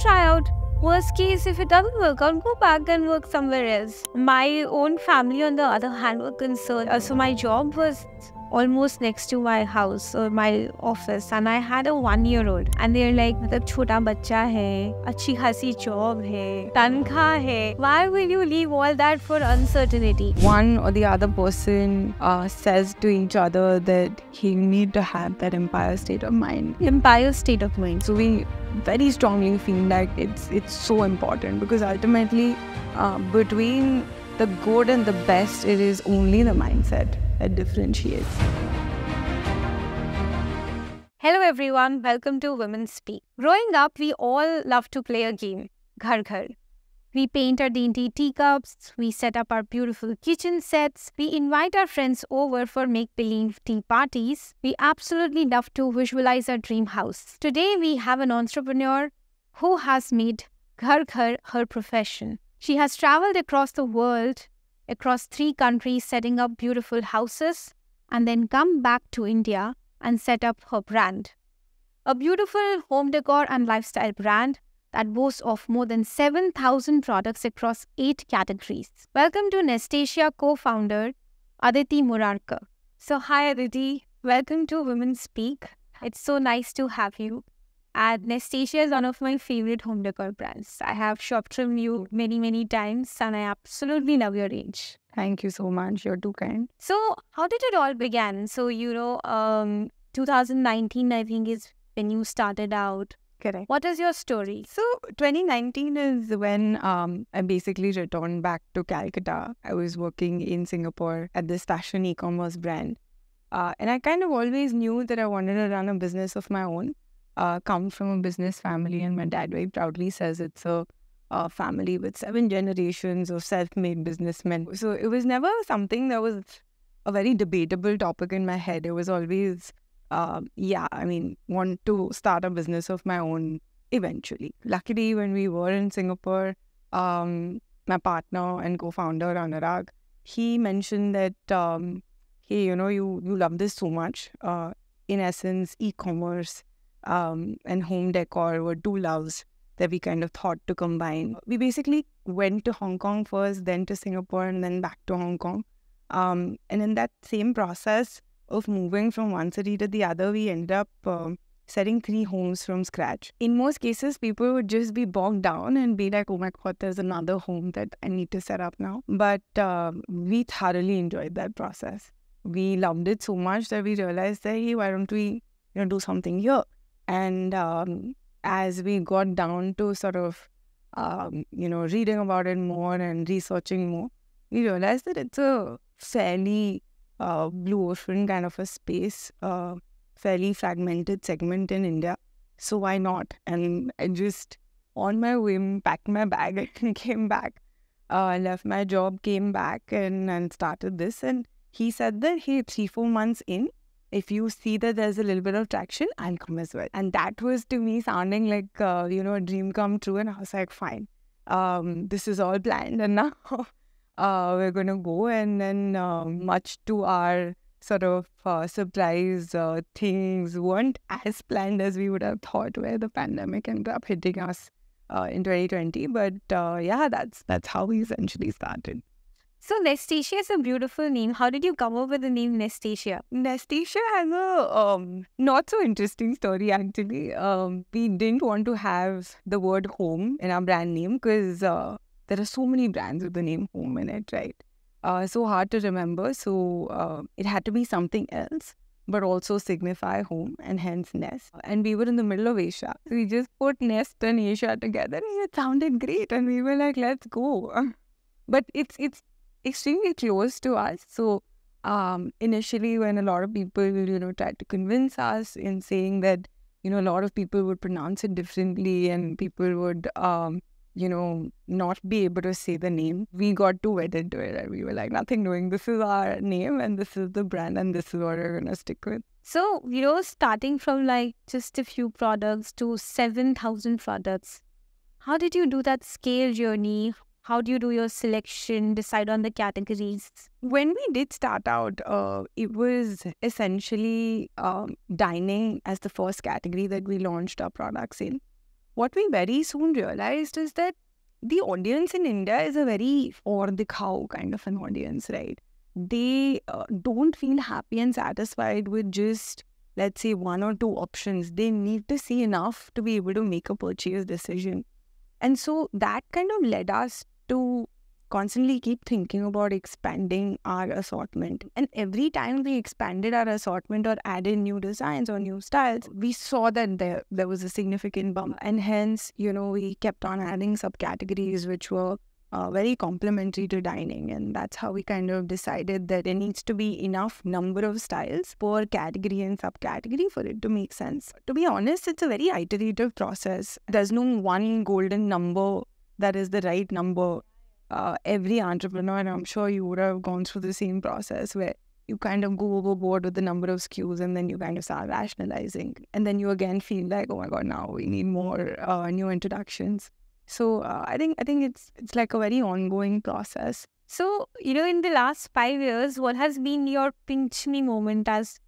try out. Worst case, if it doesn't work out, go back and work somewhere else. My own family, on the other hand, were concerned. So my job was almost next to my house or my office, and I had a 1-year-old, and they're like, "मतलब छोटा बच्चा है, अच्छी खासी job है, तनख्वाह है. Why will you leave all that for uncertainty?" One or the other person says to each other that he need to have that empire state of mind. Empire state of mind. So we very strongly feel like it's so important, because ultimately between the good and the best, it is only the mindset that differentiates. Hello everyone, welcome to Women Speak. Growing up, we all love to play a game, Ghar Ghar. We paint our dainty teacups, we set up our beautiful kitchen sets, we invite our friends over for make-believe tea parties. We absolutely love to visualize our dream house. Today, we have an entrepreneur who has made Ghar Ghar her profession. She has traveled across the world, across 3 countries, setting up beautiful houses, and then come back to India and set up her brand. A beautiful home decor and lifestyle brand that boasts of more than 7,000 products across 8 categories. Welcome to Nestasia co-founder Aditi Murarkar. So hi Aditi, welcome to Women Speak. It's so nice to have you. And Nestasia is one of my favorite home decor brands. I have shopped from you many times, and I absolutely love your range. Thank you so much. You're too kind. So how did it all begin? So 2019 I think is when you started out. Correct. What is your story? So 2019 is when I basically returned back to Calcutta. I was working in Singapore at this fashion e-commerce brand. And I kind of always knew that I wanted to run a business of my own. Come from a business family, and my dad very proudly says it's a family with 7 generations of self-made businessmen. So it was never something that was a very debatable topic in my head. It was always, want to start a business of my own eventually. Luckily, when we were in Singapore, my partner and co-founder, Anurag, he mentioned that, hey, you love this so much. In essence, e-commerce and home decor were 2 loves that we kind of thought to combine. We basically went to Hong Kong first, then to Singapore, and then back to Hong Kong. And in that same process of moving from one city to the other, we ended up setting 3 homes from scratch. In most cases, people would just be bogged down and be like, oh my God, there's another home that I need to set up now. But we thoroughly enjoyed that process. We loved it so much that we realized that, hey, why don't we do something here? And as we got down to sort of, reading about it more and researching more, we realized that it's a fairly blue ocean kind of a space, fairly fragmented segment in India. So why not? And I just, on my whim, packed my bag and came back, left my job, came back and started this. And he said that, hey, 3-4 months in, if you see that there's a little bit of traction, I'll come as well. And that was, to me, sounding like, a dream come true. And I was like, fine, this is all planned. And now we're going to go. And then much to our sort of surprise, things weren't as planned as we would have thought, where the pandemic ended up hitting us in 2020. But that's how we essentially started. So Nestasia is a beautiful name. How did you come up with the name Nestasia? Nestasia has a not so interesting story actually. We didn't want to have the word home in our brand name because there are so many brands with the name home in it, right? So hard to remember. So it had to be something else, but also signify home, and hence Nest. And we were in the middle of Asia. So we just put Nest and Asia together and it sounded great. And we were like, let's go. But it's extremely close to us. So initially, when a lot of people tried to convince us in saying that a lot of people would pronounce it differently and people would not be able to say the name, we got too wedded to it and we were like, nothing doing, this is our name and this is the brand and this is what we're gonna stick with. So starting from like just a few products to 7,000 products, how did you do that scale journey? How do you do your selection, decide on the categories? When we did start out, it was essentially dining as the first category that we launched our products in. what we very soon realized is that the audience in India is a very or dikhao kind of an audience, right? They don't feel happy and satisfied with just, let's say, one or two options. They need to see enough to be able to make a purchase decision. And so that kind of led us to constantly keep thinking about expanding our assortment. And every time we expanded our assortment or added new designs or new styles, we saw that there was a significant bump. And hence, we kept on adding subcategories which were very complementary to dining. And that's how we kind of decided that there needs to be enough number of styles per category and subcategory for it to make sense. To be honest, it's a very iterative process. There's no one golden number that is the right number. Every entrepreneur, and I'm sure you would have gone through the same process where you kind of go overboard with the number of SKUs and then you kind of start rationalizing. And then you again feel like, oh my God, now we need more new introductions. So I think it's like a very ongoing process. So, in the last 5 years, what has been your pinch me moment as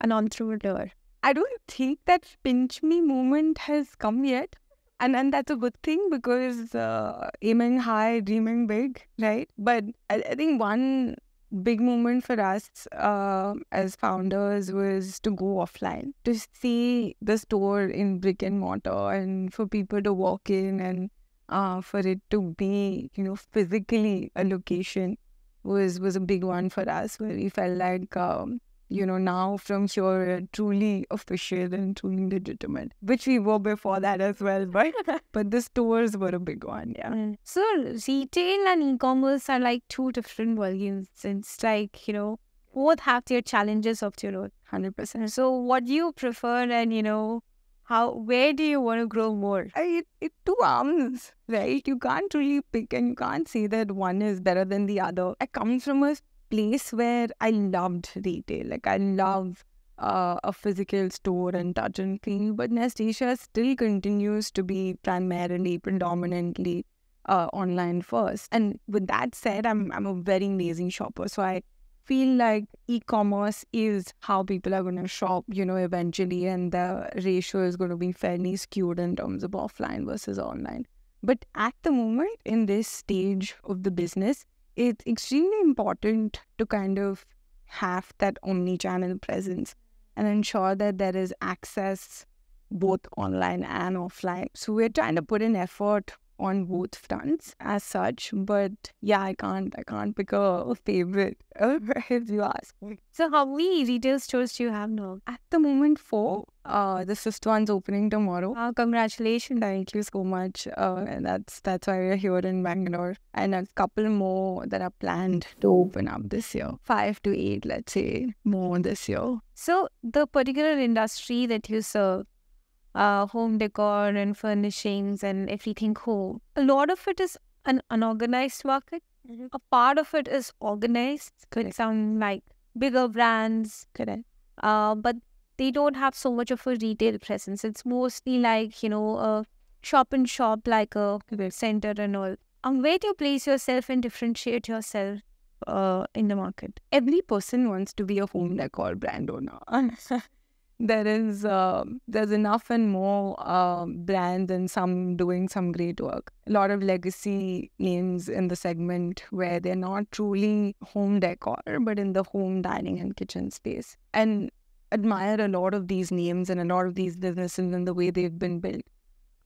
an entrepreneur? I don't think that pinch me moment has come yet. And that's a good thing because aiming high, dreaming big, right? But I think one big moment for us as founders was to go offline, to see the store in brick and mortar and for people to walk in and for it to be, physically a location was a big one for us, where we felt like now from here we're truly official and truly legitimate, which we were before that as well, but the stores were a big one, yeah. So retail and e-commerce are like two different volumes. It's like, both have their challenges of their own. 100%. So what do you prefer, and where do you want to grow more? It's two arms, right? You can't really pick and you can't say that one is better than the other. I come from a place where I loved retail. Like I love a physical store and touch and feel, but Nastasia still continues to be predominantly online first. And with that said, I'm a very lazy shopper, so I feel like e-commerce is how people are going to shop, eventually, and the ratio is going to be fairly skewed in terms of offline versus online. But at the moment, in this stage of the business, it's extremely important to kind of have that omni-channel presence and ensure that there is access both online and offline. So we're trying to put in effort on both fronts as such, but yeah, I can't pick a favorite if you ask me. So how many retail stores do you have now? At the moment, 4. The fifth one's opening tomorrow. Congratulations. Thank you so much. And that's why we're here in Bangalore. And a couple more that are planned to open up this year. 5 to 8, let's say, more this year. So the particular industry that you serve, home decor and furnishings and everything home, a lot of it is an unorganized market. Mm-hmm. A part of it is organized. Could sound like bigger brands. Correct. But they don't have so much of a retail presence. It's mostly like, a shop and shop, like a center and all. Where do you place yourself and differentiate yourself in the market? Every person wants to be a home decor brand owner. There's enough and more brands and some doing some great work. A lot of legacy names in the segment where they're not truly home decor, but in the home dining and kitchen space. And admire a lot of these names and a lot of these businesses and the way they've been built.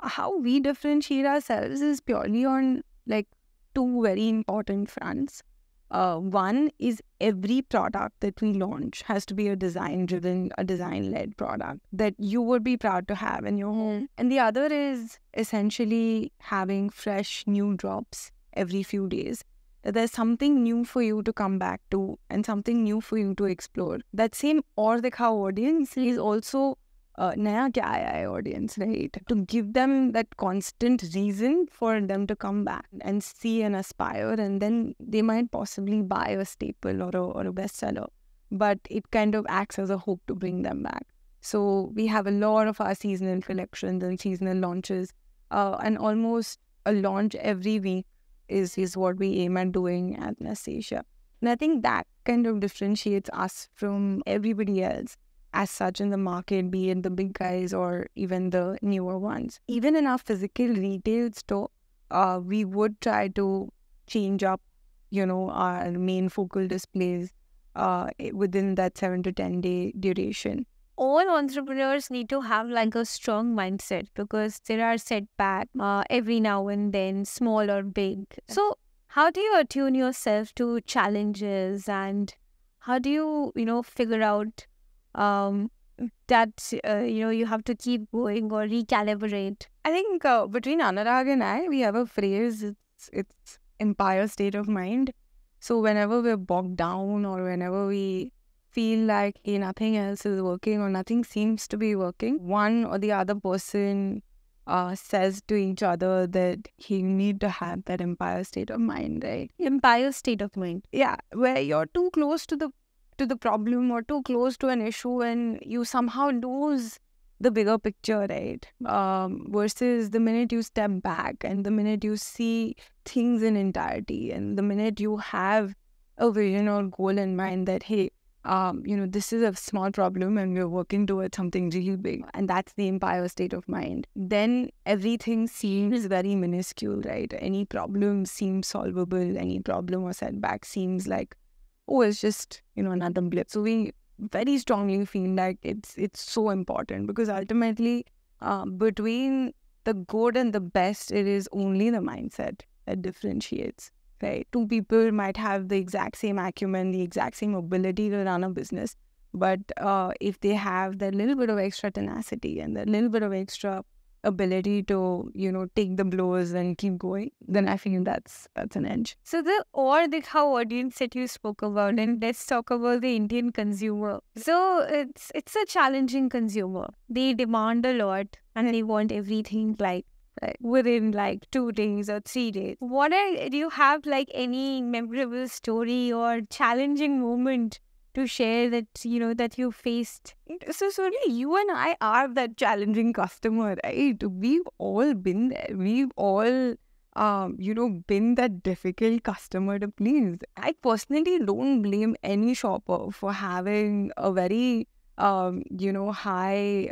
How we differentiate ourselves is purely on like two very important fronts. One is every product that we launch has to be a design-driven, a design-led product that you would be proud to have in your home. And the other is essentially having fresh new drops every few days. That there's something new for you to come back to and something new for you to explore. That same Aur Dikhao audience is also Naya Kya Aaya Hai audience, right? To give them that constant reason for them to come back and see and aspire, and then they might possibly buy a staple or a bestseller, but it kind of acts as a hope to bring them back. So we have a lot of our seasonal collections and seasonal launches, and almost a launch every week is what we aim at doing at Nastasia. And I think that kind of differentiates us from everybody else. as such in the market, be it the big guys or even the newer ones. Even in our physical retail store, we would try to change up, our main focal displays within that 7 to 10 day duration. All entrepreneurs need to have like a strong mindset because there are setbacks every now and then, small or big. So how do you attune yourself to challenges, and how do you, figure out that, you have to keep going or recalibrate? I think between Anurag and I, we have a phrase, it's empire state of mind. So whenever we're bogged down or whenever we feel like, hey, nothing else is working or nothing seems to be working, one or the other person says to each other that you need to have that empire state of mind, right? Empire state of mind. Yeah, where you're too close to the problem or too close to an issue and you somehow lose the bigger picture, right? Versus the minute you step back and the minute you see things in entirety and the minute you have a vision or goal in mind that, hey, this is a small problem and we're working towards something really big, and that's the empire state of mind, then everything seems very minuscule, right? Any problem seems solvable, any problem or setback seems like, oh, it's just, another blip. So we very strongly feel like it's so important because ultimately between the good and the best, it is only the mindset that differentiates, right? Two people might have the exact same acumen, the exact same ability to run a business, but if they have that little bit of extra tenacity and that little bit of extra ability to, take the blows and keep going, then I feel that's an edge. So the audience that you spoke about, and let's talk about the Indian consumer. So it's a challenging consumer. They demand a lot and they want everything like within like 2 days or 3 days. Do you have like any memorable story or challenging moment to share that that you faced? So certainly you and I are that challenging customer, right? We've all been there. We've all been that difficult customer to please. I personally don't blame any shopper for having a very high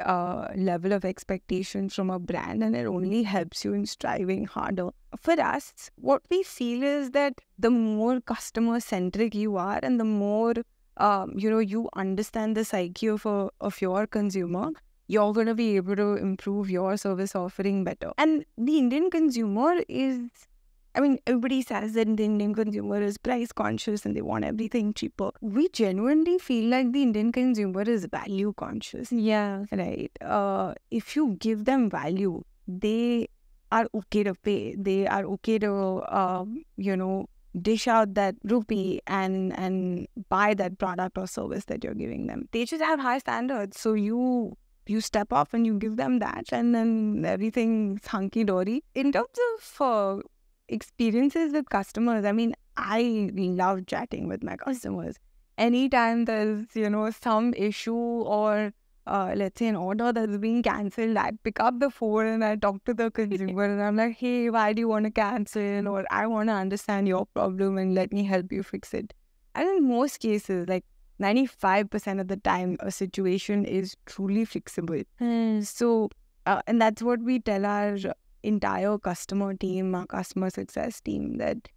level of expectations from a brand, and it only helps you in striving harder. For us, what we feel is that the more customer centric you are and the more you understand the psyche of your consumer, you're going to be able to improve your service offering better. And the Indian consumer is, everybody says that the Indian consumer is price conscious and they want everything cheaper. We genuinely feel like the Indian consumer is value conscious. Yeah. Right. If you give them value, they are okay to pay. They are okay to, dish out that rupee and buy that product or service that you're giving them. They just have high standards. So you step up and you give them that, and then everything's hunky-dory. In terms of experiences with customers, I love chatting with my customers. Anytime there's, some issue or let's say an order that's being cancelled, I pick up the phone and I talk to the consumer and I'm like, hey, why do you want to cancel? Or I want to understand your problem and let me help you fix it. And in most cases, like 95% of the time, a situation is truly fixable. So, and that's what we tell our entire customer team, our customer success team, that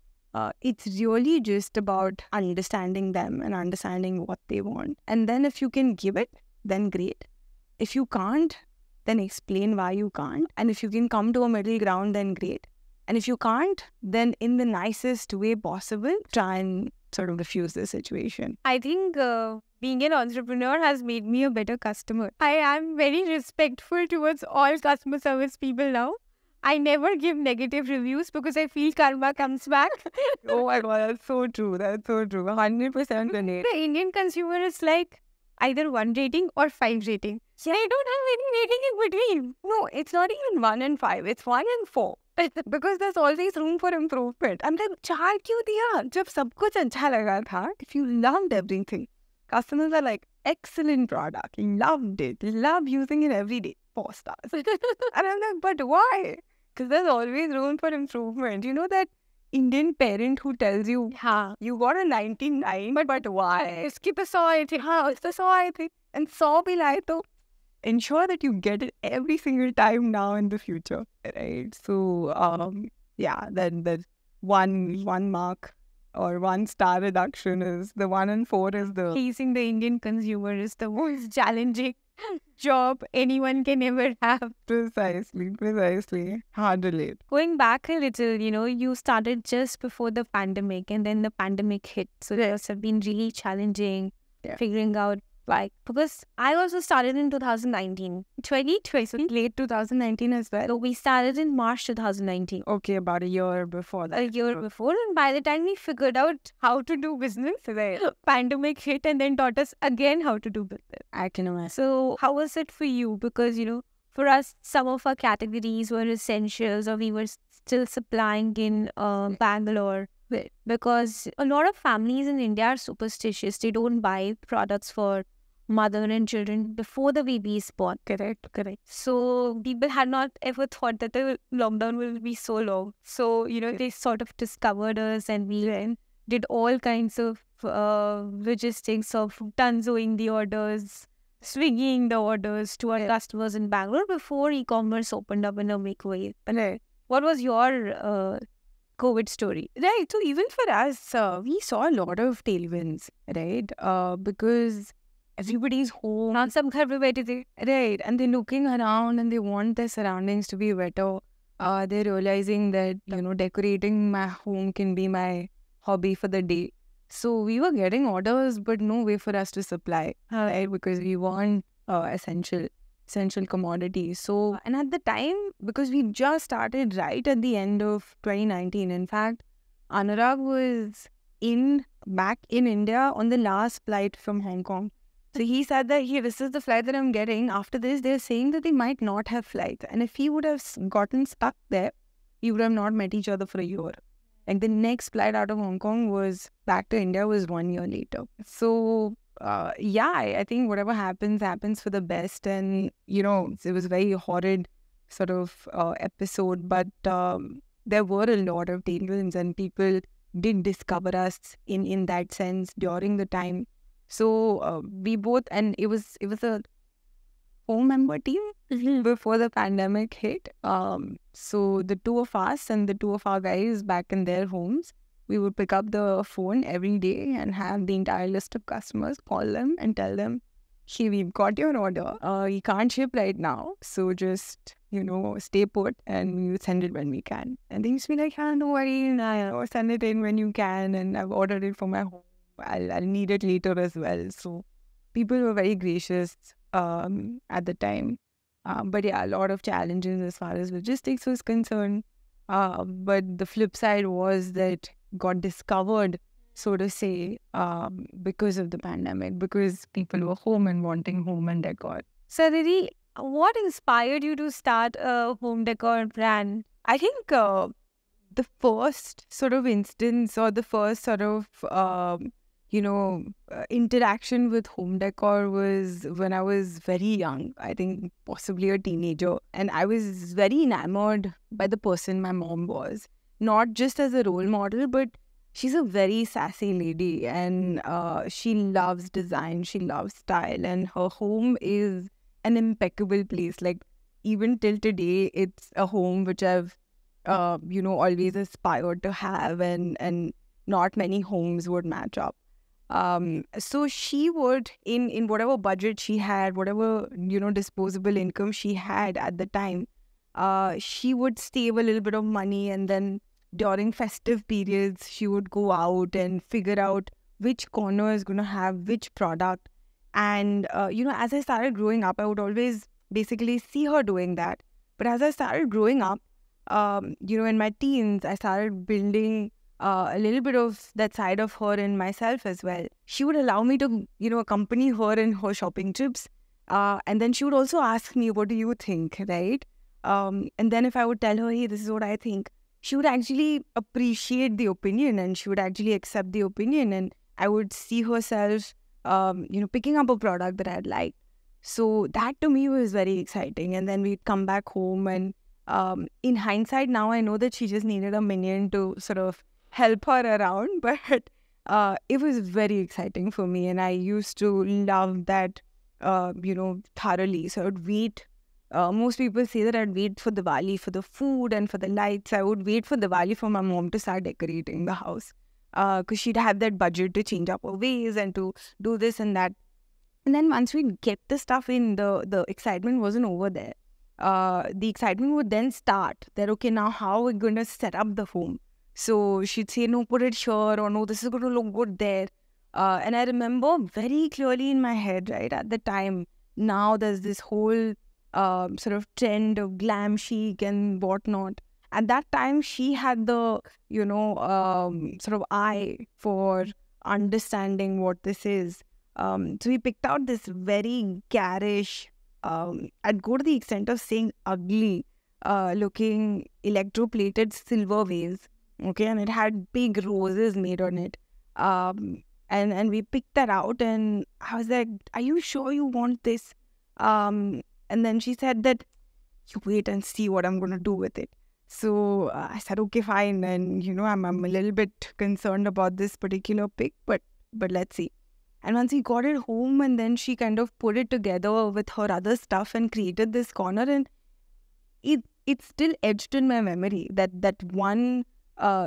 it's really just about understanding them and understanding what they want. And then if you can give it, then great. If you can't, then explain why you can't. And if you can come to a middle ground, then great. And if you can't, then in the nicest way possible, try and sort of diffuse the situation. I think being an entrepreneur has made me a better customer. I am very respectful towards all customer service people now. I never give negative reviews because I feel karma comes back. Oh my God, that's so true. That's so true. 100% relate. The Indian consumer is like either 1 rating or 5 rating. Yeah, I don't have any rating in between. No, it's not even 1 and 5. It's 1 and 4. Because there's always room for improvement. I'm like, चार क्यों दिया? जब सब कुछ अच्छा लगा था, if you loved everything, customers are like, excellent product, loved it, love using it every day, 4 stars. And I'm like, but why? Because there's always room for improvement. You know that Indian parent who tells you, you got a 99, but why? इसकी तो 100 आई थी. हाँ, उसका 100 आए थे. And 100 भी लाए तो ensure that you get it every single time now in the future, right? So, yeah, then the one mark or 1 star reduction is the 1 and 4 is the pleasing the Indian consumer is the most challenging job anyone can ever have. Precisely. Hard to relate. Going back a little, you started just before the pandemic and then the pandemic hit. So those have been really challenging figuring out because I also started in 2019. 2020, so late 2019 as well. So we started in March 2019. Okay, about a year before that. A year before, and by the time we figured out how to do business, pandemic hit and then taught us again how to do business. I can imagine. So how was it for you? Because, for us, some of our categories were essentials or we were still supplying in Bangalore. Because a lot of families in India are superstitious. They don't buy products for mother and children before the baby is born. Correct. So people had not ever thought that the lockdown will be so long. So, they sort of discovered us and we did all kinds of logistics of Tanzoing the orders, swinging the orders to our customers in Bangalore before e-commerce opened up in a big way. Right. What was your COVID story? Right. So even for us, we saw a lot of tailwinds, right? Because everybody's home. Right. And they're looking around and they want their surroundings to be better. They're realizing that, decorating my home can be my hobby for the day. So we were getting orders, but no way for us to supply, right? Because we want essential commodities. So, and at the time, because we just started right at the end of 2019. In fact, Anurag was back in India on the last flight from Hong Kong. So he said that, this is the flight that I'm getting. After this, they're saying that they might not have flights. And if he would have gotten stuck there, we would have not met each other for a year. Like the next flight out of Hong Kong was back to India was 1 year later. So, I think whatever happens for the best. And, it was a very horrid sort of episode. But there were a lot of tailwinds and people did discover us in that sense during the time. So we both, and it was a 4-member team before the pandemic hit. So the 2 of us and the 2 of our guys back in their homes, we would pick up the phone every day and have the entire list of customers, call them and tell them, hey, we've got your order. You can't ship right now. So just, stay put and we will send it when we can. And they used to be like, no worries, or send it in when you can. And I've ordered it for my home. I'll need it later as well. So people were very gracious at the time. But a lot of challenges as far as logistics was concerned. But the flip side was that got discovered, so to say, because of the pandemic, because people were home and wanting home and decor. So, Aditi, what inspired you to start a home decor brand? I think the first sort of instance or the first sort of interaction with home decor was when I was very young, I think possibly a teenager. And I was very enamored by the person my mom was, not just as a role model, but she's a very sassy lady and she loves design, she loves style, and her home is an impeccable place. Like even till today, it's a home which I've, always aspired to have and not many homes would match up. So she would, in whatever budget she had, whatever, disposable income she had at the time, she would save a little bit of money, and then during festive periods, she would go out and figure out which corner is going to have which product. And, as I started growing up, I would always basically see her doing that. But as I started growing up, in my teens, I started building a little bit of that side of her in myself as well. She would allow me to, accompany her in her shopping trips. And then she would also ask me, what do you think, right? And then if I would tell her, hey, this is what I think, she would actually appreciate the opinion and she would actually accept the opinion. And I would see herself, picking up a product that I'd liked. So that to me was very exciting. And then we'd come back home and in hindsight, now I know that she just needed a minion to sort of help her around. But it was very exciting for me. And I used to love that thoroughly. So I would wait. Most people say that I'd wait for Diwali for the food and for the lights. I would wait for Diwali for my mom to start decorating the house. Because she'd have that budget to change up her ways and to do this and that. And then once we get the stuff in, the excitement wasn't over there. The excitement would then start that, okay, now how are we going to set up the home? So she'd say, no, put it here, or no, this is going to look good there. And I remember very clearly in my head, right, at the time, now there's this whole sort of trend of glam chic and whatnot. At that time, she had the, sort of eye for understanding what this is. So we picked out this very garish, I'd go to the extent of saying ugly looking electroplated silver vase. Okay, and it had big roses made on it. And we picked that out, and I was like, are you sure you want this? And then she said that, you wait and see what I'm going to do with it. So I said, okay, fine. And, I'm a little bit concerned about this particular pick, but let's see. And once we got it home, and then she kind of put it together with her other stuff and created this corner, and it's still etched in my memory, that one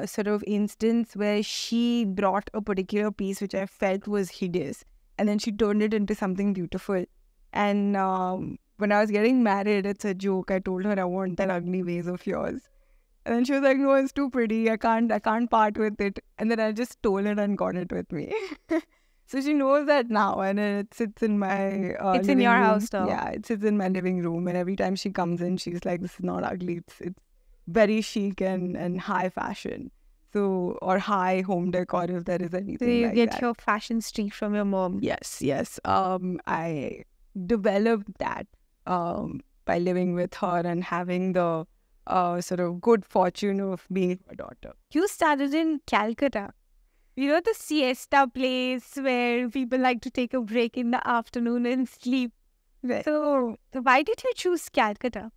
sort of instance where she brought a particular piece which I felt was hideous, and then she turned it into something beautiful. And when I was getting married, it's a joke, I told her I want that ugly vase of yours. And then she was like, no, it's too pretty, I can't part with it. And then I just stole it and got it with me. So she knows that now, and it sits in my it's in your room. house now. Yeah, it sits in my living room, and every time she comes in, she's like, this is not ugly, it's very chic and high fashion. So, or high home decor, if there is anything. So you like get that. your fashion streak from your mom. Yes. I developed that by living with her and having the sort of good fortune of being her daughter. You started in Calcutta. The siesta place where people like to take a break in the afternoon and sleep. Right. So why did you choose Calcutta?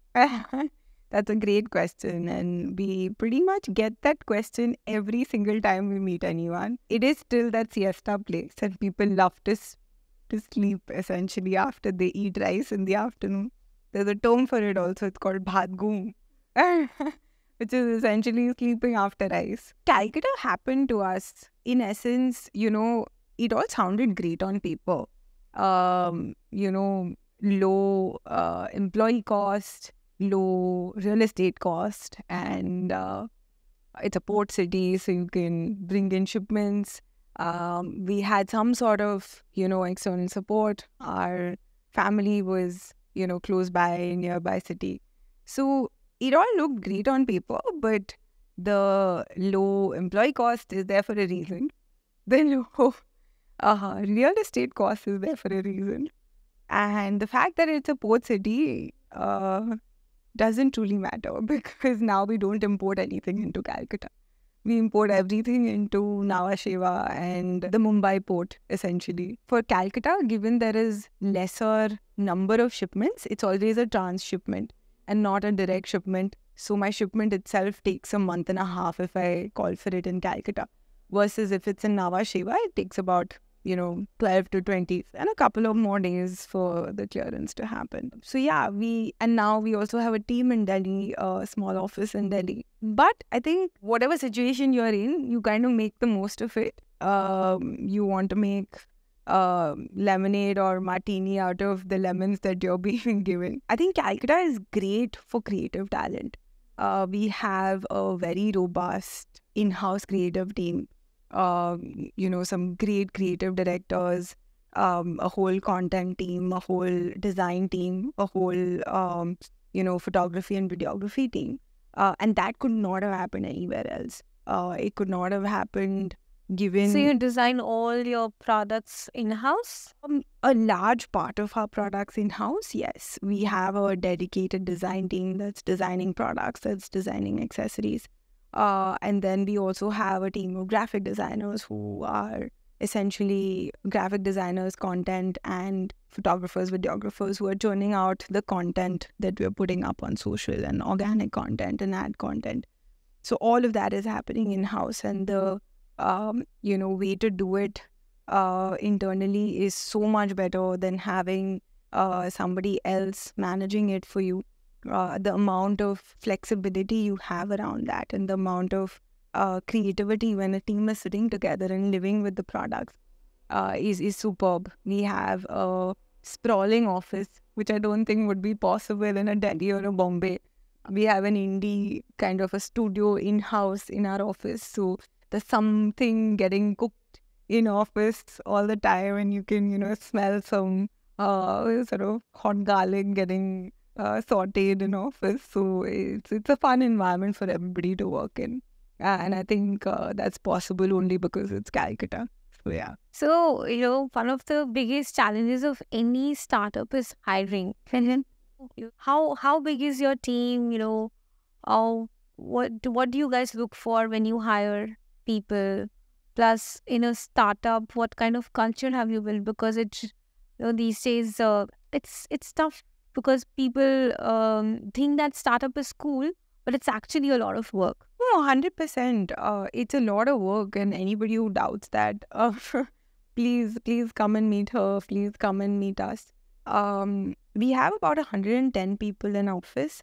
That's a great question, and we pretty much get that question every single time we meet anyone. It is still that siesta place, and people love to sleep essentially after they eat rice in the afternoon. There's a term for it also. It's called bhat goom, which is essentially sleeping after rice. Calcutta happened to us. In essence, it all sounded great on paper. Low employee cost, low real estate cost, and it's a port city, so you can bring in shipments. We had some sort of, external support. Our family was, close by, nearby city. So it all looked great on paper, but the low employee cost is there for a reason. The low real estate cost is there for a reason. And the fact that it's a port city doesn't truly matter, because now we don't import anything into Calcutta. We import everything into Nhava Sheva and the Mumbai port, essentially. For Calcutta, given there is lesser number of shipments, it's always a transshipment and not a direct shipment. So my shipment itself takes a month and a half if I call for it in Calcutta. Versus if it's in Nhava Sheva, it takes about 12 to 20 and a couple of more days for the clearance to happen. So yeah, now we also have a team in Delhi, a small office in Delhi. But I think whatever situation you're in, you kind of make the most of it. You want to make lemonade or martini out of the lemons that you're being given. I think Calcutta is great for creative talent. We have a very robust in-house creative team. Some great creative directors, a whole content team, a whole design team, a whole, photography and videography team. And that could not have happened anywhere else. It could not have happened given... So you design all your products in-house? A large part of our products in-house, yes. We have a dedicated design team that's designing products, that's designing accessories. And then we also have a team of graphic designers who are essentially graphic designers, content, and photographers, videographers who are churning out the content that we're putting up on social and organic content and ad content. So all of that is happening in-house, and the way to do it internally is so much better than having somebody else managing it for you. The amount of flexibility you have around that, and the amount of creativity when a team is sitting together and living with the products is superb. We have a sprawling office, which I don't think would be possible in a Delhi or a Bombay. We have an indie kind of a studio in-house in our office. So there's something getting cooked in office all the time, and you can, smell some sort of hot garlic getting sauteed in office. So it's a fun environment for everybody to work in. And I think that's possible only because it's Calcutta. So yeah. So, one of the biggest challenges of any startup is hiring. How big is your team? What do you guys look for when you hire people? Plus, in a startup, what kind of culture have you built? Because these days, it's tough because people think that startup is cool, but it's actually a lot of work. No, 100%. It's a lot of work, and anybody who doubts that, please come and meet her. Please come and meet us. We have about 110 people in office.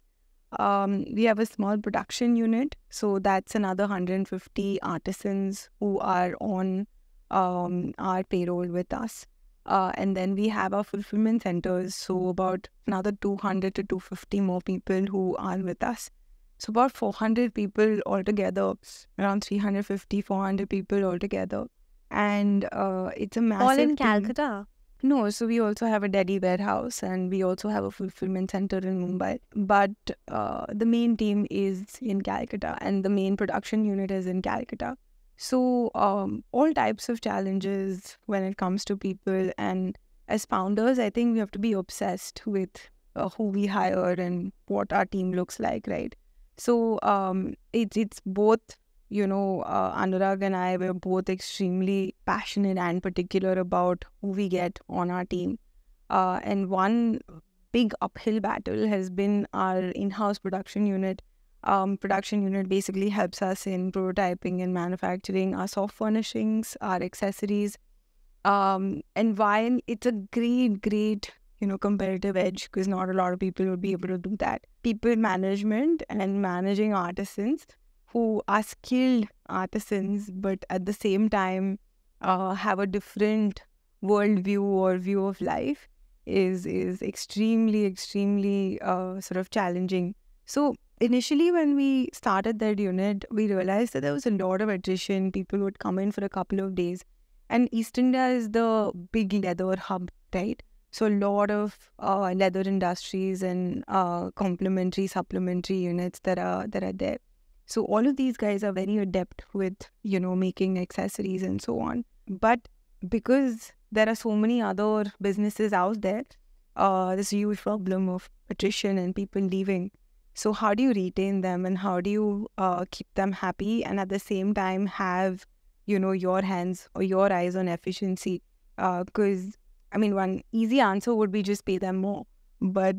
We have a small production unit, so that's another 150 artisans who are on our payroll with us. And then we have our fulfillment centers, so about another 200 to 250 more people who are with us. So about 400 people altogether, around 350, 400 people altogether. And it's a massive All in team. Calcutta. No, so we also have a Delhi warehouse, and we also have a fulfillment center in Mumbai. But the main team is in Calcutta, and the main production unit is in Calcutta. So all types of challenges when it comes to people. And as founders, I think we have to be obsessed with who we hire and what our team looks like, right? So it's both, Anurag and I were both extremely passionate and particular about who we get on our team. And one big uphill battle has been our in-house production unit. Production unit basically helps us in prototyping and manufacturing our soft furnishings, our accessories. And while it's a great, competitive edge, because not a lot of people would be able to do that. People management and managing artisans who are skilled artisans, but at the same time have a different worldview or view of life is extremely sort of challenging. So initially, when we started that unit, we realized that there was a lot of attrition. People would come in for a couple of days, and East India is the big leather hub, right? So a lot of leather industries and complementary, supplementary units that are there. So all of these guys are very adept with, making accessories and so on. But because there are so many other businesses out there, there's a huge problem of attrition and people leaving. So how do you retain them, and how do you keep them happy, and at the same time have, your hands or your eyes on efficiency? Because one easy answer would be just pay them more. But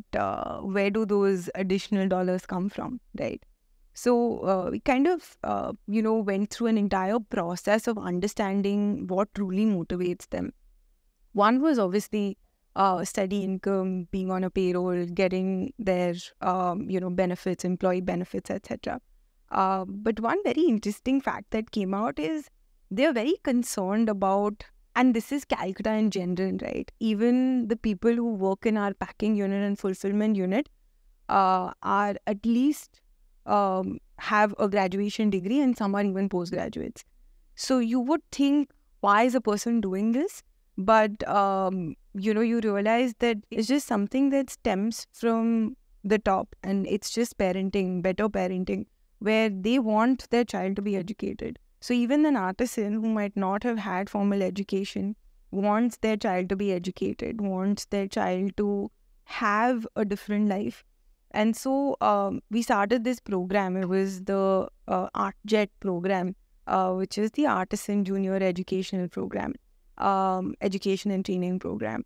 where do those additional dollars come from, right? So we kind of, went through an entire process of understanding what truly motivates them. One was obviously steady income, being on a payroll, getting their, benefits, employee benefits, etc. But one very interesting fact that came out is they're very concerned about, and this is Calcutta in general, right? Even the people who work in our packing unit and fulfillment unit are at least have a graduation degree, and some are even postgraduates. So you would think, why is a person doing this? But, you realize that it's just something that stems from the top, and it's just parenting, better parenting, where they want their child to be educated. So even an artisan who might not have had formal education wants their child to be educated, wants their child to have a different life. And so we started this program. It was the ArtJet program, which is the Artisan Junior Educational Program, education and training program.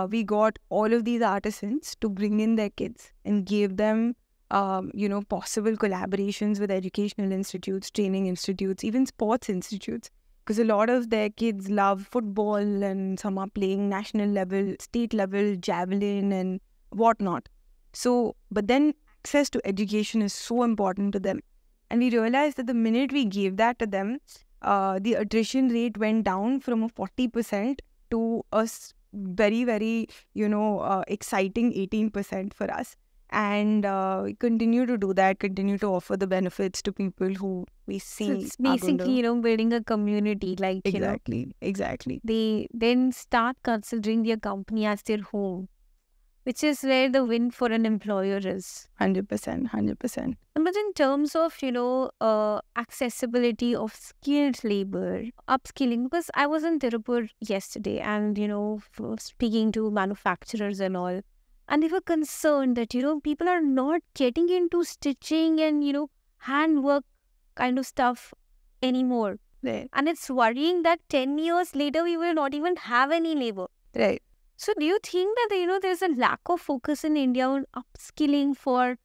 We got all of these artisans to bring in their kids and gave them, possible collaborations with educational institutes, training institutes, even sports institutes. because a lot of their kids love football and some are playing national level, state level, javelin and whatnot. So, but then access to education is so important to them. And we realized that the minute we gave that to them, the attrition rate went down from a 40% to a very, very, exciting 18% for us. And we continue to do that, continue to offer the benefits to people who we see. So it's basically, building a community, like, Exactly. They then start considering their company as their home, which is where the win for an employer is. 100%. But in terms of, accessibility of skilled labor, upskilling, because I was in Tirupur yesterday and, speaking to manufacturers and all, and they were concerned that, people are not getting into stitching and, handwork kind of stuff anymore. Right. And it's worrying that 10 years later, we will not even have any labor. Right. So do you think that, there's a lack of focus in India on upskilling for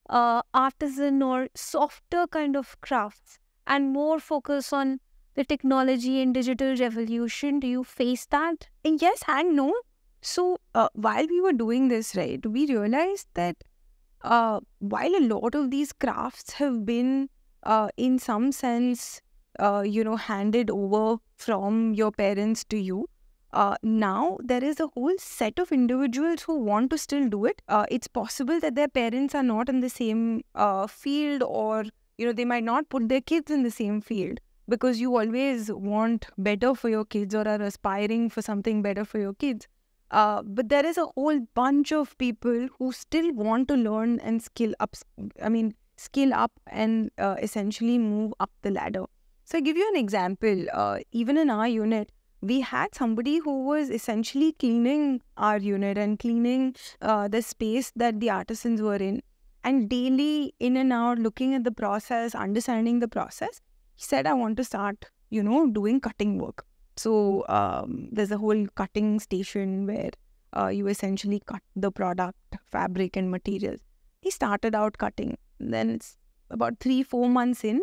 artisan or softer kind of crafts and more focus on the technology and digital revolution? Do you face that? And yes and no. So while we were doing this, right, we realized that while a lot of these crafts have been in some sense, handed over from your parents to you, now there is a whole set of individuals who want to still do it. It's possible that their parents are not in the same field, or they might not put their kids in the same field, because you always want better for your kids or are aspiring for something better for your kids. But there is a whole bunch of people who still want to learn and skill up and essentially move up the ladder. So I give you an example. Even in our unit, we had somebody who was essentially cleaning our unit and cleaning the space that the artisans were in. And daily, in and out, looking at the process, understanding the process, he said, I want to start, doing cutting work. So there's a whole cutting station where you essentially cut the product, fabric and materials. He started out cutting. Then about 3-4 months in,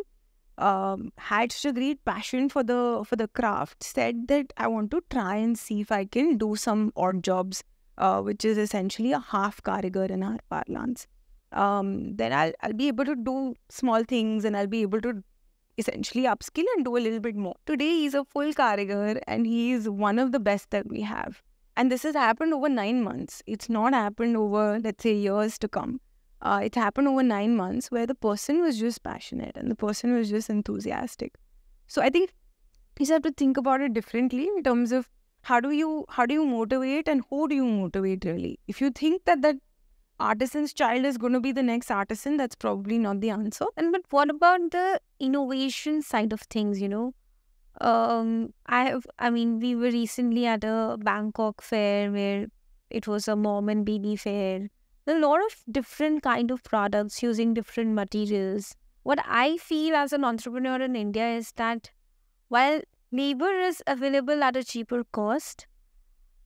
had such a great passion for the craft, said that I want to try and see if I can do some odd jobs, which is essentially a half karigar in our parlance. Then I'll be able to do small things and I'll be able to essentially upskill and do a little bit more. Today he's a full karigar and he is one of the best that we have. And this has happened over 9 months. It's not happened over, let's say, years to come. It happened over 9 months where the person was just passionate and the person was just enthusiastic. So I think you have to think about it differently in terms of how do you motivate and who do you motivate really. If you think that artisan's child is going to be the next artisan, that's probably not the answer. But what about the innovation side of things, we were recently at a Bangkok fair where it was a mom and baby fair. A lot of different kind of products using different materials. What I feel as an entrepreneur in India is that while labor is available at a cheaper cost,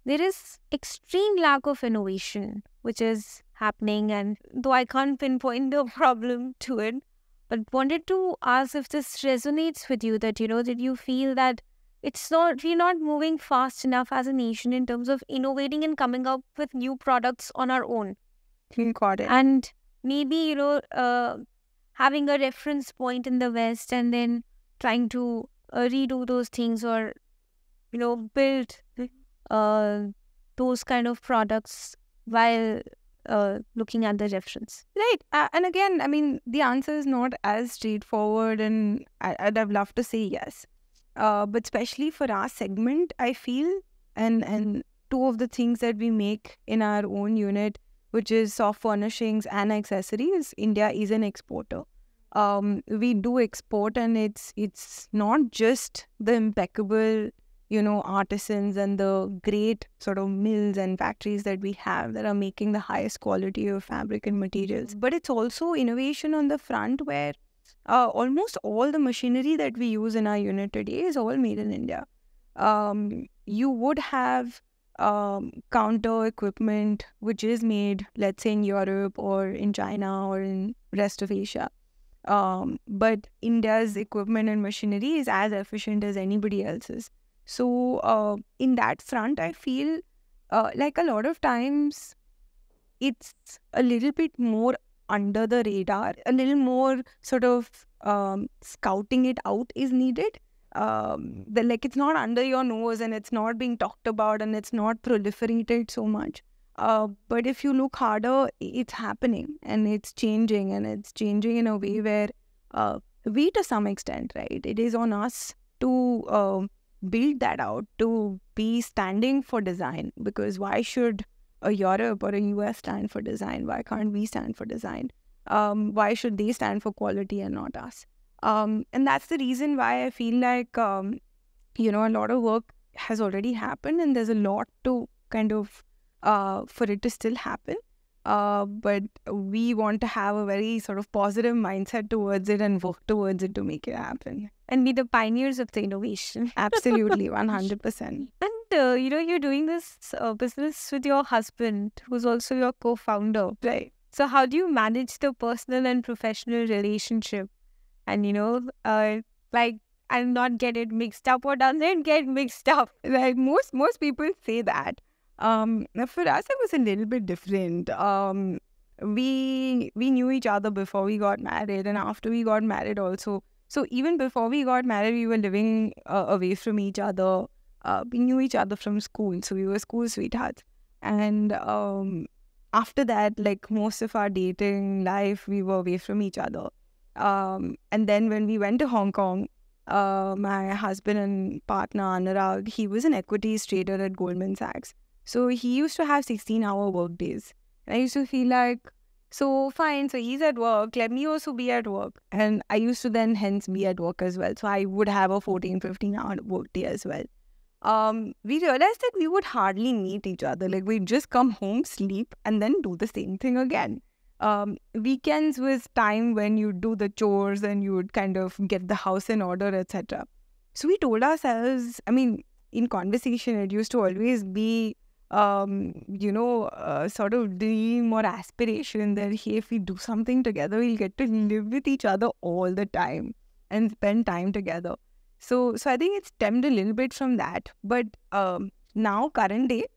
there is extreme lack of innovation, which is happening. And though I can't pinpoint the problem to it, but wanted to ask if this resonates with you, that, did you feel that we're not moving fast enough as a nation in terms of innovating and coming up with new products on our own? Got it. And maybe, having a reference point in the West and then trying to redo those things or, build those kind of products while looking at the reference. Right. And again, the answer is not as straightforward, and I'd have loved to say yes. But especially for our segment, I feel, and two of the things that we make in our own unit, which is soft furnishings and accessories, India is an exporter. We do export, and it's not just the impeccable, artisans and the great sort of mills and factories that we have that are making the highest quality of fabric and materials. But it's also innovation on the front where almost all the machinery that we use in our unit today is all made in India. You would have counter equipment which is made, let's say, in Europe or in China or in rest of Asia. But India's equipment and machinery is as efficient as anybody else's. So in that front, I feel like a lot of times it's a little bit more under the radar, a little more sort of scouting it out is needed. Like it's not under your nose and it's not being talked about and it's not proliferated so much. But if you look harder, it's happening and it's changing in a way where we, to some extent, right, it is on us to build that out, to be standing for design. Because why should a Europe or a US stand for design? Why can't we stand for design? Why should they stand for quality and not us? And that's the reason why I feel like, a lot of work has already happened and there's a lot to kind of, for it to still happen. But we want to have a very sort of positive mindset towards it and work towards it to make it happen. And be the pioneers of the innovation. Absolutely, 100%. And, you're doing this business with your husband, who's also your co-founder. Right. So how do you manage the personal and professional relationship? And, and not get it mixed up, or doesn't it get mixed up? Right. Most people say that. For us, it was a little bit different. We knew each other before we got married and after we got married also. So even before we got married, we were living away from each other. We knew each other from school, so we were school sweethearts. And after that, like most of our dating life, we were away from each other. And then when we went to Hong Kong, my husband and partner, Anurag, he was an equities trader at Goldman Sachs. So he used to have 16-hour work days. And I used to feel like, so fine, so he's at work, let me also be at work. And I used to then hence be at work as well. So I would have a 15-hour work day as well. We realized that we would hardly meet each other. Like we'd just come home, sleep, and then do the same thing again. Weekends was time when you do the chores and you would kind of get the house in order, etc. So we told ourselves, in conversation, it used to always be sort of dream or aspiration that, hey, if we do something together, we'll get to live with each other all the time and spend time together. So I think it stemmed a little bit from that. But now, current day,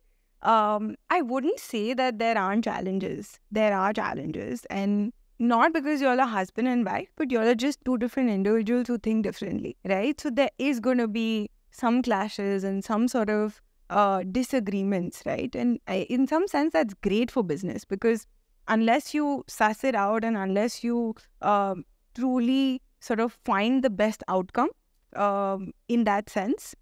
I wouldn't say that there aren't challenges. There are challenges. And not because you're a husband and wife, but you're just two different individuals who think differently, right? So there is going to be some clashes and some sort of disagreements, right? And in some sense, that's great for business, because unless you suss it out and unless you truly sort of find the best outcome in that sense,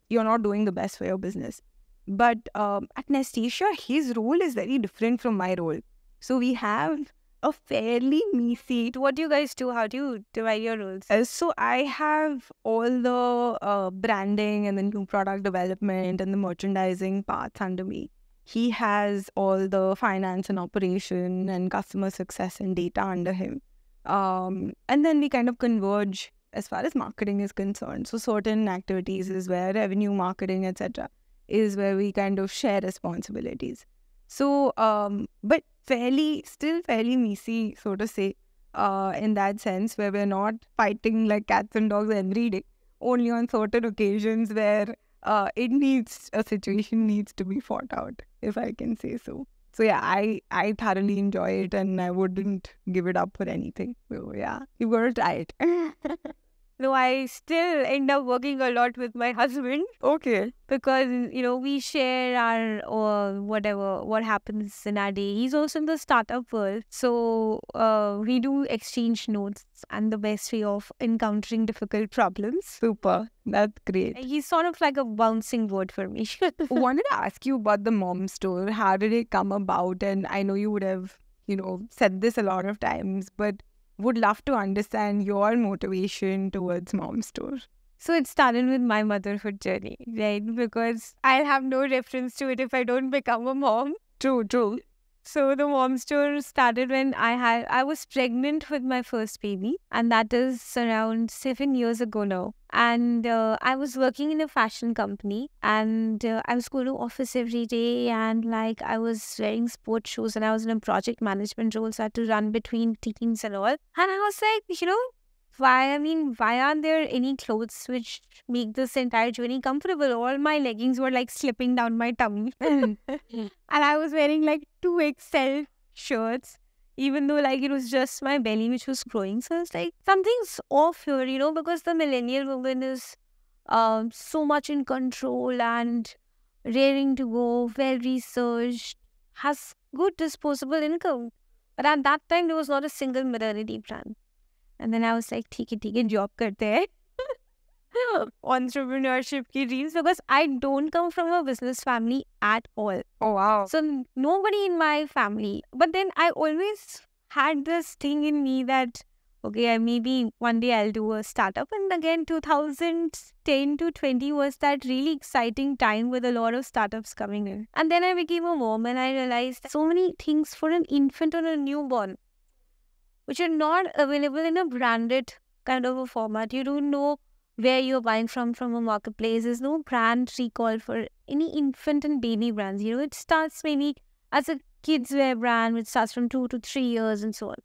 you're not doing the best for your business. But at Nastasia, his role is very different from my role. So we have a fairly messy. What do you guys do? How do you divide your roles? So I have all the branding and the new product development and the merchandising parts under me. He has all the finance and operation and customer success and data under him. And then we kind of converge as far as marketing is concerned. So certain activities is where revenue, marketing, etc. is where we kind of share responsibilities. So, but still fairly messy, so to say, in that sense, where we're not fighting like cats and dogs every day, only on certain occasions where a situation needs to be fought out, if I can say so. So yeah, I thoroughly enjoy it and I wouldn't give it up for anything. So yeah, you've got to try it. No, I still end up working a lot with my husband. Okay. Because, we share our, what happens in our day. He's also in the startup world. So, we do exchange notes and the best way of encountering difficult problems. Super. That's great. He's sort of like a bouncing board for me. Wanted to ask you about the mom store. How did it come about? And I know you would have, said this a lot of times, but would love to understand your motivation towards Mom Store. So it started with my motherhood journey, right? Because I'll have no reference to it if I don't become a mom. True. So the Mom Store started when I was pregnant with my first baby, and that is around 7 years ago now. And I was working in a fashion company, and I was going to office every day, and like I was wearing sports shoes, and I was in a project management role, so I had to run between teams and all. And I was like, why aren't there any clothes which make this entire journey comfortable? All my leggings were like slipping down my tummy. And I was wearing like 2XL shirts, even though like it was just my belly which was growing. So it's like something's off here, because the millennial woman is so much in control and raring to go, well researched, has good disposable income. But at that time, there was not a single maternity plan. And then I was like, ठीक है job करते हैं. Entrepreneurship ki dreams, because I don't come from a business family at all. Oh, wow. So nobody in my family. But then I always had this thing in me that, okay, maybe one day I'll do a startup. And again, 2010 to 20 was that really exciting time with a lot of startups coming in. And then I became a mom and I realized so many things for an infant or a newborn, which are not available in a branded kind of a format. You don't know where you're buying from a marketplace. There's no brand recall for any infant and baby brands. It starts maybe as a kids wear brand, which starts from 2 to 3 years and so on.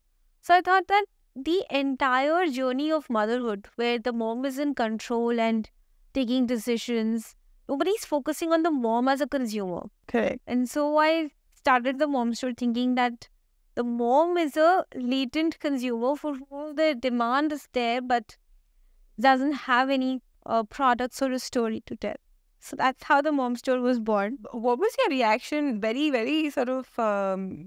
So I thought that the entire journey of motherhood, where the mom is in control and taking decisions, nobody's focusing on the mom as a consumer. Okay. And so I started the Mom Store thinking that the mom is a latent consumer for whom the demand is there, but doesn't have any products or a story to tell. So that's how the Mom Store was born. What was your reaction? Very, very sort of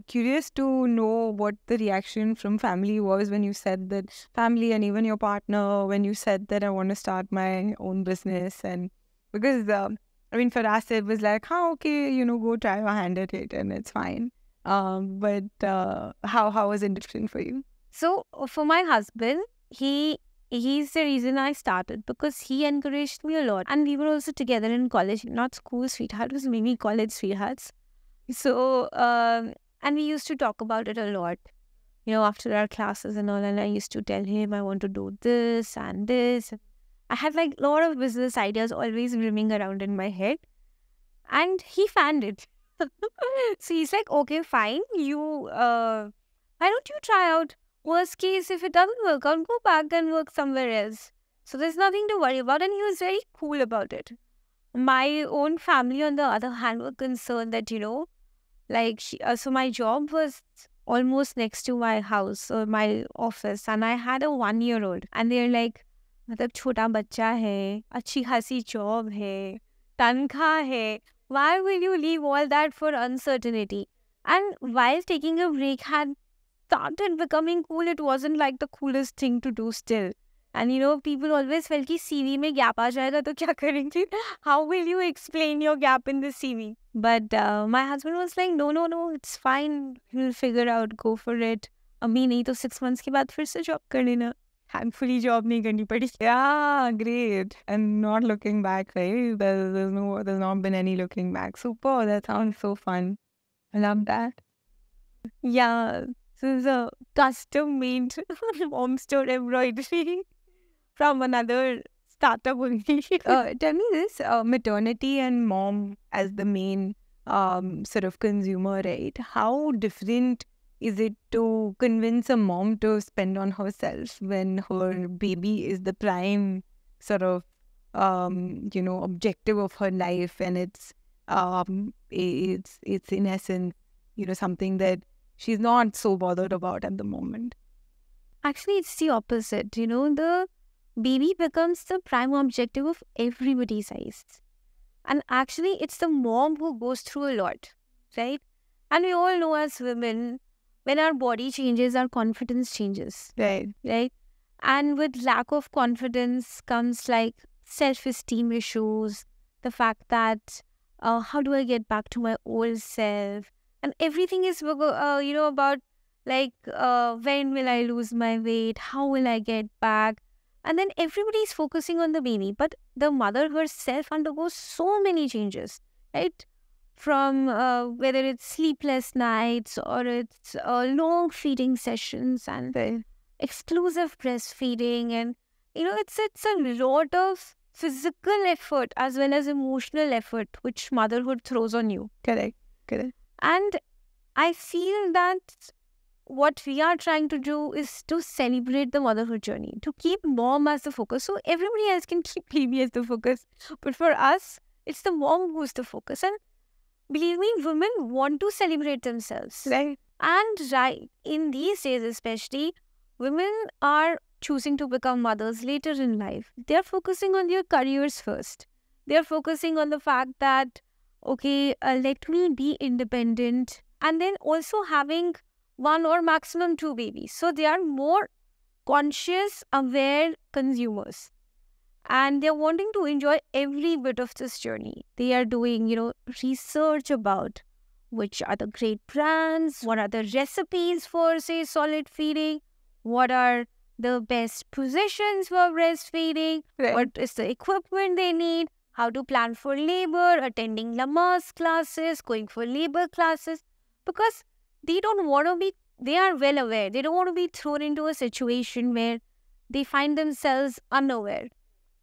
curious to know what the reaction from family was when you said that, family and even your partner, when you said that I want to start my own business. And because, for us, it was like, okay, go try your hand at it and it's fine. But how was it different for you? So for my husband, he's the reason I started, because he encouraged me a lot. And we were also together in college, not school sweetheart, it was maybe college sweethearts. So, and we used to talk about it a lot, after our classes and all. And I used to tell him, I want to do this and this. I had like a lot of business ideas always rimming around in my head. And he fanned it. So he's like, okay, fine. Why don't you try out? Worst case, if it doesn't work out, go back and work somewhere else. So there's nothing to worry about. And he was very cool about it. My own family, on the other hand, were concerned that, so my job was almost next to my house or my office. And I had a 1-year-old. And they're like, मतलब छोटा बच्चा है, अच्छी खासी job है, तनख्वाह है. Why will you leave all that for uncertainty? And while taking a break had started becoming cool, it wasn't like the coolest thing to do still. And people always felt कि CV में gap आ जाएगा तो क्या करेंगे? How will you explain your gap in the CV? But my husband was like, no, it's fine. We'll figure out, go for it. अभी नहीं तो 6 months के बाद फिर से job कर लेना. Thankfully, job नहीं करनी पड़ी. Yeah, great. And not looking back, right? There's not been any looking back. Super. That sounds so fun. I love that. Yeah. So it's a custom-made Mom Store embroidery from another startup only. Tell me this, maternity and mom as the main sort of consumer, right? How different is it to convince a mom to spend on herself when her baby is the prime sort of, objective of her life, and it's in essence, something that she's not so bothered about at the moment? Actually, it's the opposite. The baby becomes the prime objective of everybody's eyes. And actually, it's the mom who goes through a lot, right? And we all know as women, when our body changes, our confidence changes. Right. Right? And with lack of confidence comes like self-esteem issues, the fact that how do I get back to my old self? And everything is, about like when will I lose my weight? How will I get back? And then everybody is focusing on the baby. But the mother herself undergoes so many changes, right? From whether it's sleepless nights or it's long feeding sessions and exclusive breastfeeding and, it's a lot of physical effort as well as emotional effort which motherhood throws on you. Correct. And I feel that what we are trying to do is to celebrate the motherhood journey, to keep mom as the focus. So everybody else can keep baby as the focus. But for us, it's the mom who's the focus. And believe me, women want to celebrate themselves. Right. And in these days especially, women are choosing to become mothers later in life. They're focusing on their careers first. They're focusing on the fact that, okay, let me be independent. And then also having one or maximum two babies. So they are more conscious, aware consumers. And they're wanting to enjoy every bit of this journey. They are doing, research about which are the great brands, what are the recipes for, say, solid feeding, what are the best positions for breastfeeding, Right. what is the equipment they need, how to plan for labor, attending Lamaze classes, going for labor classes, because they don't want to be, they are well aware, they don't want to be thrown into a situation where they find themselves unaware.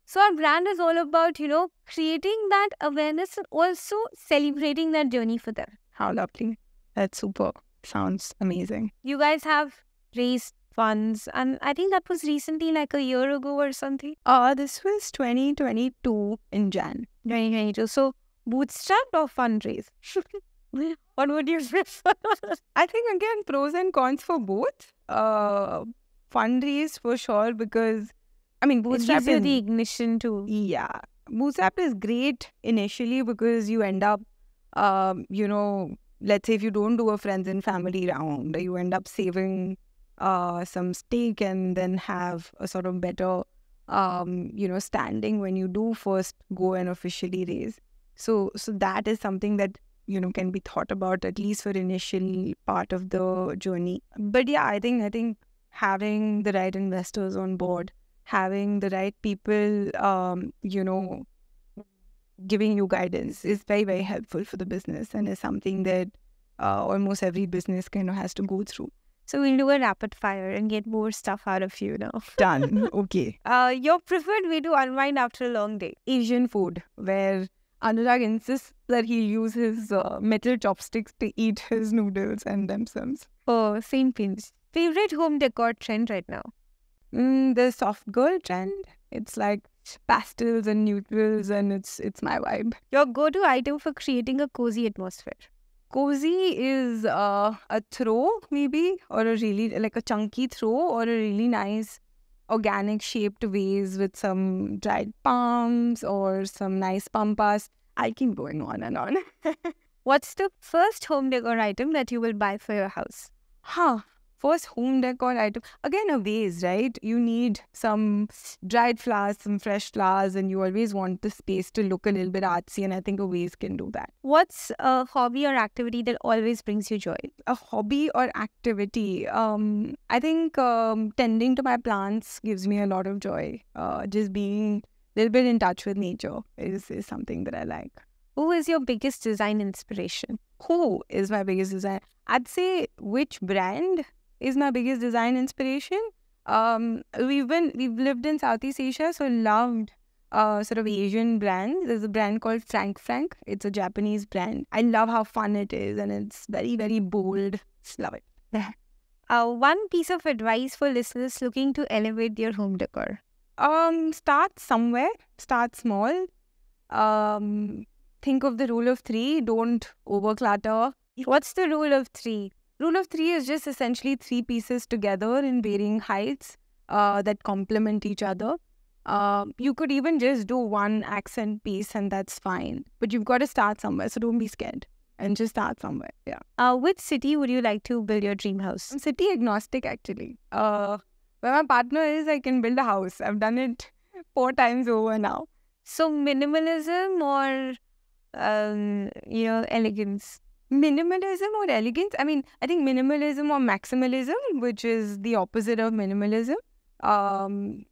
So our brand is all about, creating that awareness and also celebrating that journey for them. How lovely. That's super. Sounds amazing. You guys have raised funds, and I think that was recently, like a year ago or something. This was 2022 in Jan. 2022. So bootstrapped or fundraise? What would you prefer? I think again pros and cons for both. Fundraise for sure because It bootstrap gives you is the ignition to. yeah. Bootstrap is great initially because you end up, let's say if you don't do a friends and family round, you end up saving some stake and then have a sort of better, standing when you do first go and officially raise. So that is something that, can be thought about at least for initial part of the journey. But yeah, I think having the right investors on board, having the right people, giving you guidance is very, very helpful for the business and is something that almost every business kind of has to go through. So we'll do a rapid fire and get more stuff out of you now. Done. Okay. Your preferred way to unwind after a long day? Asian food, where Anurag insists that he use his metal chopsticks to eat his noodles and dim sums. Oh, same pinch. Favorite home decor trend right now? The soft girl trend. It's like pastels and neutrals, and it's my vibe. Your go-to item for creating a cozy atmosphere? Cozy is a throw maybe, or a really like a chunky throw, or a really nice organic shaped vase with some dried palms or some nice pampas. I'll keep going on and on. What's the first home decor item that you will buy for your house? First home decor item. Again, a vase, right? You need some dried flowers, some fresh flowers, and you always want the space to look a little bit artsy, and I think a vase can do that. What's a hobby or activity that always brings you joy? A hobby or activity? I think tending to my plants gives me a lot of joy. Just being a little bit in touch with nature is something that I like. Who is your biggest design inspiration? Who is my biggest design? I'd say which brand is my biggest design inspiration. We've lived in Southeast Asia, so loved sort of Asian brands. There's a brand called Frank. It's a Japanese brand. I love how fun it is, and it's very, very bold. Just love it. One piece of advice for listeners looking to elevate their home decor. Start somewhere. Start small. Think of the rule of 3. Don't overclutter. What's the rule of 3? Rule of 3 is just essentially 3 pieces together in varying heights that complement each other. You could even just do one accent piece and that's fine. But you've got to start somewhere, so don't be scared. And just start somewhere, yeah. Which city would you like to build your dream house? I'm city agnostic, actually. Where my partner is, I can build a house. I've done it 4 times over now. So minimalism or, elegance? Minimalism or elegance? I think minimalism or maximalism, which is the opposite of minimalism. I'm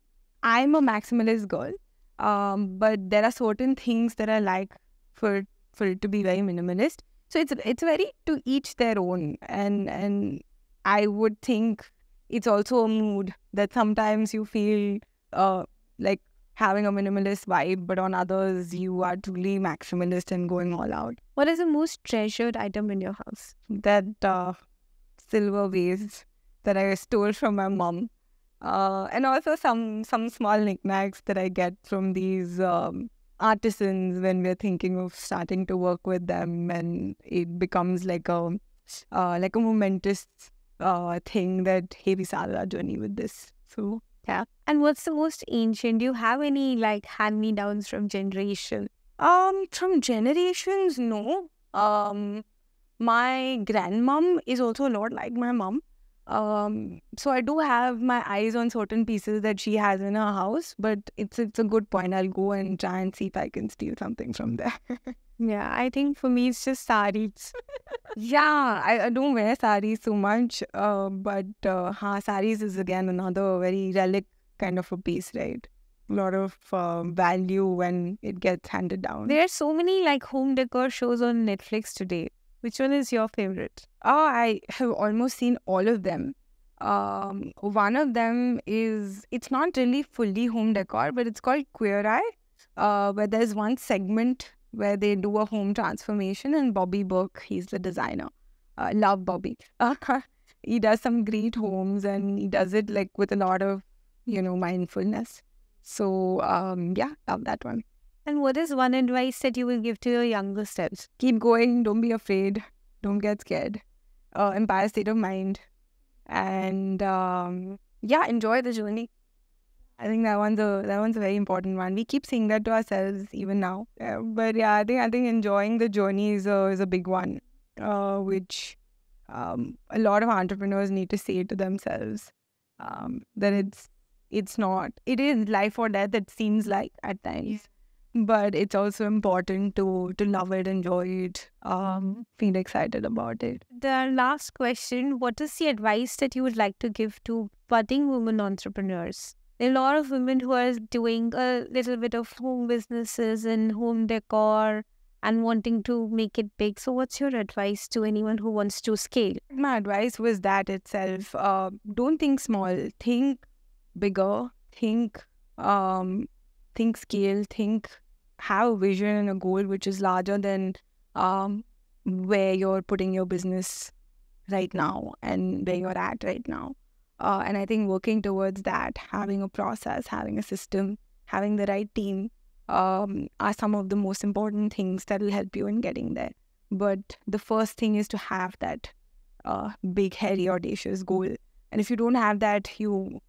a maximalist girl, but there are certain things that I like for it to be very minimalist. So it's very to each their own, and I would think it's also a mood that sometimes you feel like having a minimalist vibe, but on others, you are truly maximalist and going all out. What is the most treasured item in your house? That silver vase that I stole from my mom. And also some small knickknacks that I get from these artisans when we're thinking of starting to work with them, and it becomes like a momentous thing that, hey, we started our journey with this. So yeah. And what's the most ancient? Do you have any like hand-me-downs from generation? From generations, no. My grandmom is also a lot like my mom. So I do have my eyes on certain pieces that she has in her house, but it's a good point. I'll go and try and see if I can steal something from there. Yeah, I think for me it's just saris. Yeah, I don't wear saris so much, but saris is again another very relic kind of a piece, right? A lot of value when it gets handed down. There are so many like home decor shows on Netflix today. Which one is your favorite? Oh, I have almost seen all of them. One of them is, it's not really fully home decor, but it's called Queer Eye, where there's one segment where they do a home transformation, and Bobby Burke, he's the designer. Love Bobby. He does some great homes, and he does it like with a lot of, mindfulness. So, yeah, love that one. And what is one advice that you will give to your younger self? Keep going. Don't be afraid. Don't get scared. Empire state of mind. And yeah, enjoy the journey. I think that one's a very important one. We keep saying that to ourselves even now. But yeah, I think enjoying the journey is a big one, which a lot of entrepreneurs need to say to themselves, that it is life or death, it seems like at times. But it's also important to love it, enjoy it, feel excited about it. The last question, what is the advice that you would like to give to budding women entrepreneurs? There are a lot of women who are doing a little bit of home businesses and home decor and wanting to make it big. So what's your advice to anyone who wants to scale? My advice was that itself. Don't think small. Think bigger. Think scale. Have a vision and a goal which is larger than where you're putting your business right now and where you're at right now. And I think working towards that, having a process, having a system, having the right team are some of the most important things that will help you in getting there. But the first thing is to have that big, hairy, audacious goal. And if you don't have that, you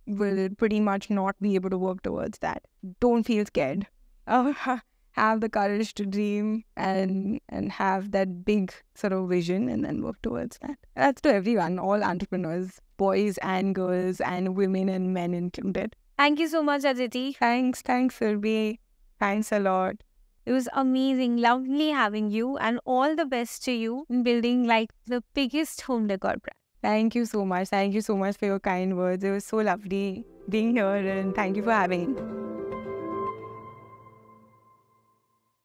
will pretty much not be able to work towards that. Don't feel scared. Have the courage to dream and have that big sort of vision and then work towards that. That's to everyone, all entrepreneurs, boys and girls and women and men included. Thank you so much, Aditi. Thanks, Surbhi. Thanks a lot. It was amazing, lovely having you, and all the best to you in building like the biggest home decor brand. Thank you so much. Thank you so much for your kind words. It was so lovely being here, and thank you for having me.